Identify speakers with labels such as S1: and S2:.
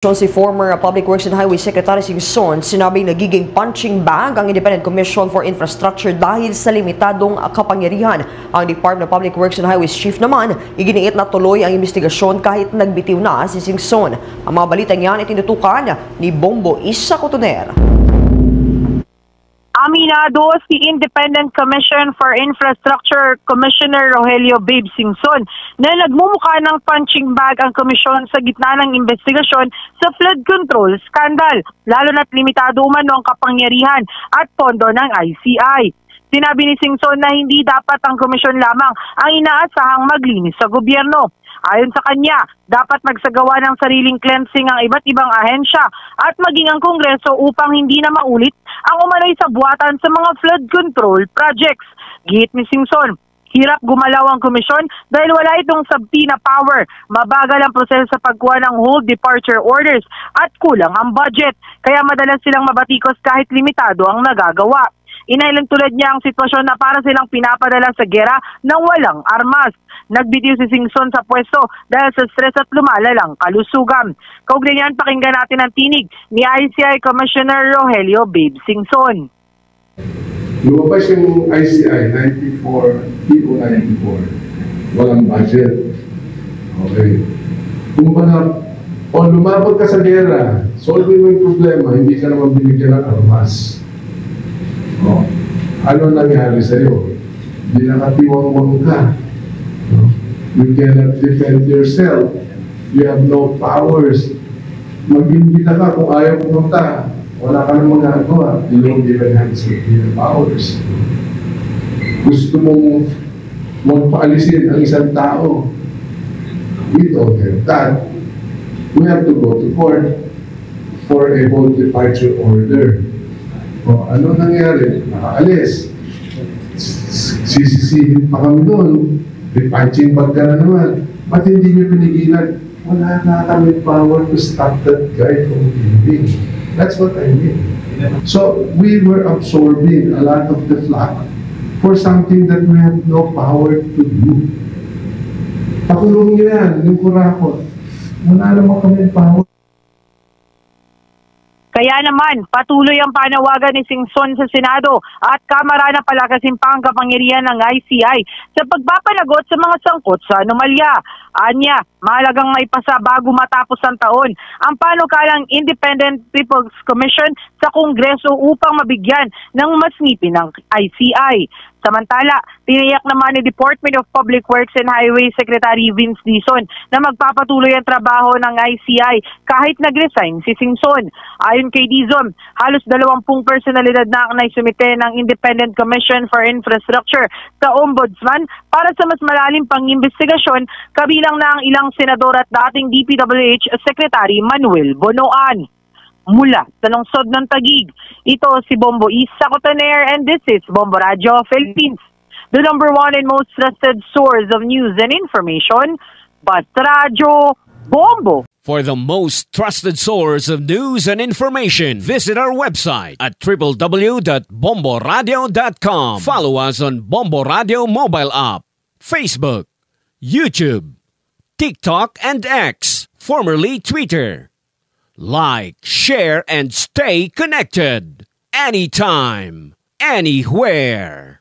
S1: Si former Public Works and Highway Secretary Singson, sinabing nagiging punching bag ang Independent Commission for Infrastructure dahil sa limitadong kapangyarihan. Ang Department of Public Works and Highways Chief naman, iginiit na tuloy ang investigasyon kahit nagbitiw na si Singson. Ang mga balitang yan ay tinutukan ni Bombo Isa Cotoner.
S2: Aminado si Independent Commission for Infrastructure Commissioner Rogelio Babe Singson na nagmumukha ng punching bag ang komisyon sa gitna ng investigasyon sa flood control scandal, lalo na't limitado umano ang kapangyarihan at pondo ng ICI. Sinabi ni Singson na hindi dapat ang komisyon lamang ang inaasahang maglinis sa gobyerno. Ayon sa kanya, dapat magsagawa ng sariling cleansing ang iba't ibang ahensya at maging ang Kongreso upang hindi na maulit ang umano'y sabuatan sa mga flood control projects. Gihit ni Singson, hirap gumalaw ang komisyon dahil wala itong subpoena power, mabagal ang proseso sa pagkuha ng hold departure orders at kulang ang budget. Kaya madalas silang mabatikos kahit limitado ang nagagawa. Inailan tulad niya ang sitwasyon na para silang pinapadala sa gera ng walang armas. Nagbitiw si Singson sa pwesto dahil sa stress at lumalalang kalusugan. Kaugnay niyan, pakinggan natin ang tinig ni ICI Commissioner Rogelio Babe Singson.
S3: Lumabas yung ICI 94, PO 94. Walang budget. Okay. Kung lumabag ka sa gera, solve mo yung problema, hindi ka naman binigyan ng armas. Oh, ano nangyari sa'yo? Hindi nakatiwang ka. No? You cannot defend yourself. You have no powers. Mag-imbita ka kung ayaw pumunta. Wala ka nang magagawa. You don't even have your powers. Gusto mong magpaalisin ang isang tao. We don't have that. We have to go to court for a hold departure order. O, ano nangyari? Nakaalis. Sisisihin pa kami doon. Punching bag ka na naman. Ba't hindi niyo pinigilan? Wala na kami power to stop that guy from leaving. That's what I mean. So, we were absorbing a lot of the flack for something that we have no power to do. Pakulong niyo yan, yung kurakot. Wala naman kami power.
S2: Kaya naman, patuloy ang panawagan ni Singson sa Senado at Kamara na palakasin pa ang kapangyarihan ng ICI sa pagpapanagot sa mga sangkot sa anomalya. Anya, mahalagang maipasa bago matapos ang taon ang panukalang Independent People's Commission sa Kongreso upang mabigyan ng mas ngipin ng ICI. Samantala, tiniyak naman ni Department of Public Works and Highway Secretary Vince Dizon na magpapatuloy ang trabaho ng ICI kahit nag-resign si Singson. Ayon kay Dizon, halos 20 personalidad na ang naisumite ng Independent Commission for Infrastructure sa Ombudsman para sa mas malalim pang investigasyon, kabilang na ang ilang senador at dating DPWH Secretary Manuel Bonoan. Mula sa lungsod ng Taguig, ito si Bombo Isa Cotoner and this is Bombo Radio Philippines, the #1 and most trusted source of news and information. Basta Radio Bombo.
S4: For the most trusted source of news and information, visit our website at www.bomboradio.com. Follow us on Bombo Radio mobile app, Facebook, YouTube, TikTok, and X, formerly Twitter. Like, share, and stay connected. Anytime, anywhere.